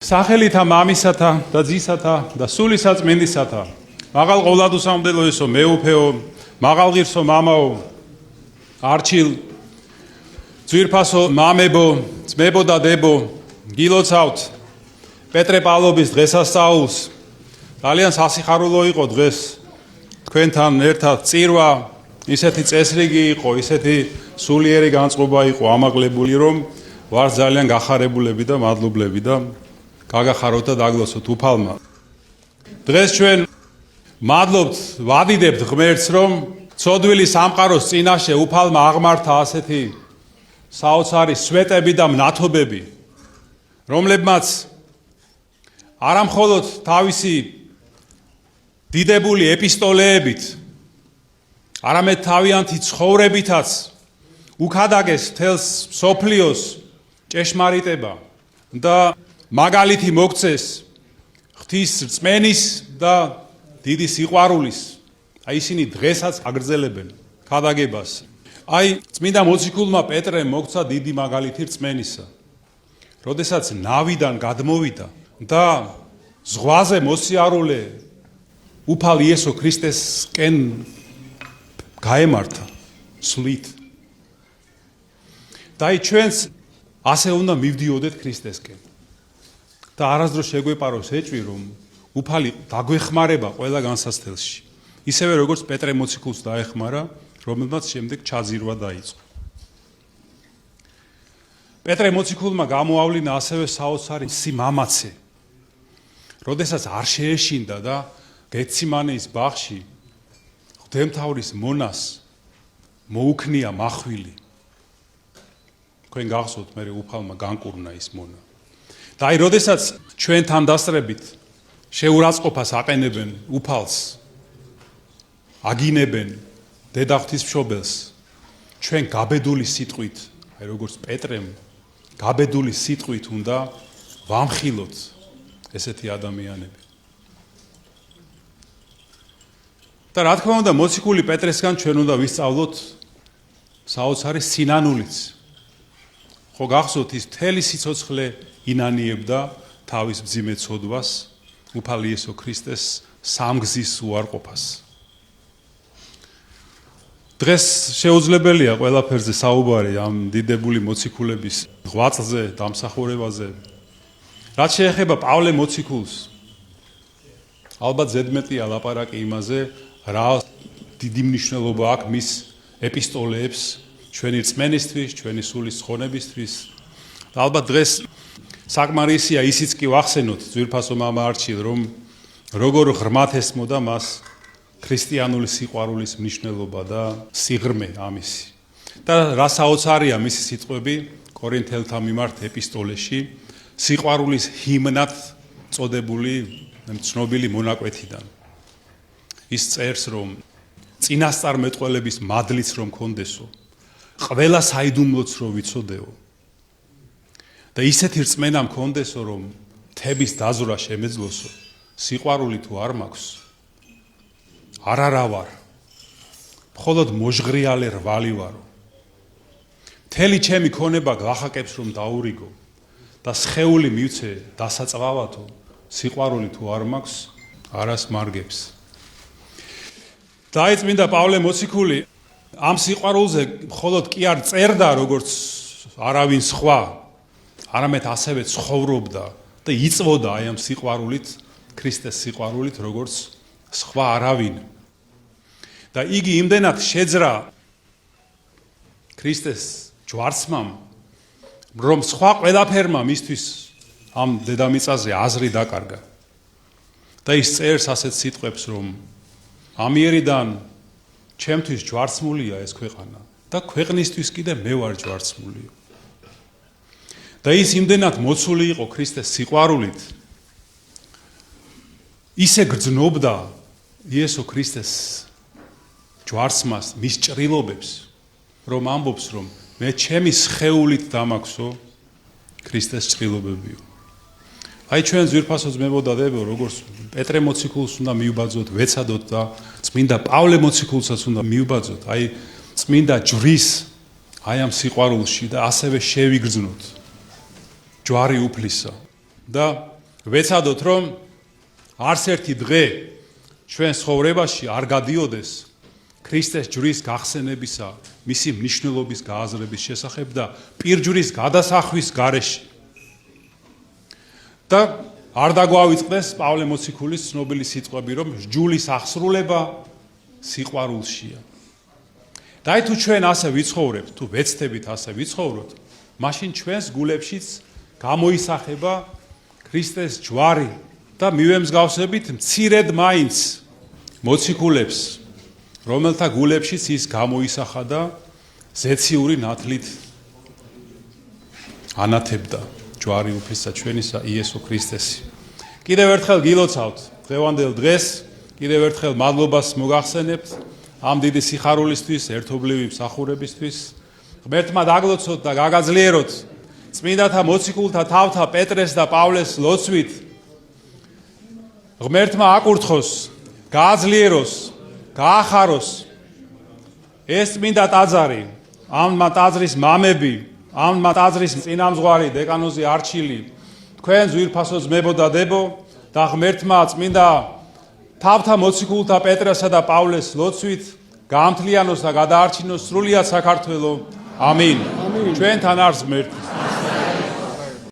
სახელითა მამისათა და ძისათა და სულისაწმინდისათა მაღალ ყოვლადუსამდელოესო მეუფეო მაღალ ღირსო მამაო არჩილ ძვირფასო მამებო ძმებო და დებო გილოცავთ პეტრე პავლობის დღესასწაულს ძალიან სასიხარულო იყო დღეს თქვენთან ერთად წირვა ისეთი წესრიგი იყო ისეთი სულიერი განწყობა იყო ამაღლებული რომ ვარ ძალიან გახარებულები და მადლობლები და გაგახაროთ და დაგლოცოთ უფალმა დღეს ჩვენ მადლობთ ვადიდებთ ღმერთს რომ ცოდვილი სამყაროს წინაშე უფალმა აღმართა ასეთი საოცარი სვეტები და მნათობები რომლებმაც არამხოლოდ თავისი დიდებული ეპისტოლეებით არამედ თავიანთი ცხოვრებითაც უქადაგეს მთელს მსოფლიოს ჭეშმარიტება და მაგალითი მოგცეს ღვთის რწმენის და დიდი სიყვარულის აი ისინი დღესაც აგრძელებენ ქადაგებას აი წმინდა მოციქულმა პეტრემ მოგცა დიდი მაგალითი რწმენისა როდესაც ნავიდან გადმოვიდა და ზღვაზე მოსიარულე უფალ იესო ქრისტესკენ გაემართა სვლით და აი ჩვენს ასე უნდა მივდიოდეთ ქრისტესკენ და არასდროს შეგვეპაროს ეჭვი რომ უფალი დაგვეხმარება ყველა განსასწრელში ისევე როგორც პეტრე მოციქულს დაეხმარა რომელმაც შემდეგ ჩაძირვა დაიწყო პეტრე მოციქულმა გამოავლინა ასევე საოცარი სიმამაცე როდესაც არ შეეშინდა და გეციმანეის ბაღში ღვთისმთავრის მონას მოუქნია მახვილი თქვენ გახსოვთ მე უფალმა განკურნა ის მონა და აი როდესაც ჩვენ თანდასწრებით შეურაცხყოფას აყენებენ უფალს აგინებენ დედა ღვთისმშობელს ჩვენ გაბედული სიტყვით აი როგორც პეტრემ გაბედული სიტყვით უნდა ვამხილოთ ესეთი ადამიანები და რა თქმა უნდა მოციქული პეტრესგან ჩვენ უნდა ვისწავლოთ საოცარი სინანულიც ხო გახსოვთ ის მთელი სიცოცხლე ინანიებდა თავის მძიმე ცოდვას უფალ იესო ქრისტეს სამგზის უარყოფას დღეს შეუძლებელია ყველაფერზე საუბარი ამ დიდებული მოციქულების ღვაწლზე დამსახურებაზე რაც შეეხება პავლე მოციქულს ალბათ ზედმეტია ლაპარაკი იმაზე რა დიდი მნიშვნელობა აქვს მის ეპისტოლეებს ჩვენი რწმენისთვის ჩვენი სულის ცხონებისთვის და ალბათ დღეს საკმარისია ისიც კი ვახსენოთ ძვირფასო მამა არჩილ რომ როგორ ღრმად ესმოდა მას ქრისტიანული სიყვარულის მნიშვნელობა და სიღრმე ამისი და რა საოცარია მისი სიტყვები კორინთელთა მიმართ ეპისტოლეში სიყვარულის ჰიმნად წოდებული ცნობილი მონაკვეთიდან ის წერს რომ წინასწარმეტყველების მადლიც რომ კონდესო ყველა საიდუმლოც რომ ვიცოდეო და ისეთი რწმენა მქონდესო რომ თების დაზვრა შემეძლოსო სიყვარული თუ არ მაქვს არარავარ მხოლოდ მოჟღრიალე რვალი ვარო მთელი ჩემი ქონება გახაკებს რომ დაურიგო და სხეული მივცე დასაწვავათო სიყვარული თუ არ მაქვს არას მარგებს და აი წმინდა პავლე მოციქული ამ სიყვარულზე მხოლოდ კი არ წერდა როგორც არავინ სხვა არამედ ასევე ცხოვრობდა და იწვოდა აი ამ სიყვარულით ქრისტეს სიყვარულით როგორც სხვა არავინ და იგი იმდენად შეძრა ქრისტეს ჯვარცმამ რომ სხვა ყველაფერმა მისთვის ამ დედამიწაზე აზრი დაკარგა და ის წერს ასეთ სიტყვებს რომ ამიერიდან ჩემთვის ჯვარცმულია ეს ქვეყანა და ქვეყნისთვის კიდე მე ვარ ჯვარცმული და ის იმდენად მოცული იყო ქრისტეს სიყვარულით ისე გრძნობდა იესო ქრისტეს ჯვარცმას მის ჭრილობებს რომ ამბობს რომ მე ჩემი სხეულით დამაქვსო ქრისტეს ჭრილობებიო აი ჩვენ ძვირფასო ძმებო და დებო როგორც პეტრე მოციქულს უნდა მივბაძოთ ვეცადოთ და წმინდა პავლე მოციქულსაც უნდა მივბაძოთ აი წმინდა ჯვრის აი ამ სიყვარულში და ასევე შევიგრძნოთ ჯვარი უფლისა და ვეცადოთ, რომ არც ერთი დღე ჩვენ ცხოვრებაში არ გადიოდეს ქრისტეს ჯვრის გახსენებისა, მისი მნიშვნელობის გააზრების შესახებ და პირჯვრის გადასახვის გარეშე. და არ დაგვავიწყდეს პავლე მოციქულის ცნობილი სიტყვები, რომ ჯულის აღსრულება სიყვარულშია. და თუ ჩვენ ასე ვიცხოვრებთ, თუ ვეცდებით ასე ვიცხოვროთ, მაშინ ჩვენს გულებშიც გამოისახება ქრისტეს ჯვარი და მივემსგავსებით მცირედ მაინც მოციქულებს, რომელთა გულებშიც ის გამოისახა და ზეციური ნათლით ანათებდა ჯვარი უფლისა ჩვენისა იესო ქრისტესი. კიდევ ერთხელ გილოცავთ დღევანდელ დღეს, კიდევ ერთხელ მადლობას მოგახსენებთ ამ დიდი სიხარულისთვის, ერთობლივი მსახურებისთვის. ღმერთმა დაგლოცოთ და გაგაძლიეროთ წმინდათა მოციქულთა თავთა პეტრეს და პავლეს ლოცვით. ღმერთმა აკურთხოს, გააძლიეროს, გაახაროს ეს წმინდა ტაძარი, ამ ტაძრის მამები, ამ ტაძრის წინამძღვარი დეკანოზი არჩილი, თქვენ ძვირფასო ძმებო და დებო და ღმერთმა წმინდა თავთა მოციქულთა პეტრესა და პავლეს ლოცვით გაამთლიანოს და გადაარჩინოს სრულიად საქართველო. ამინ. ჩვენთან არის ღმერთი.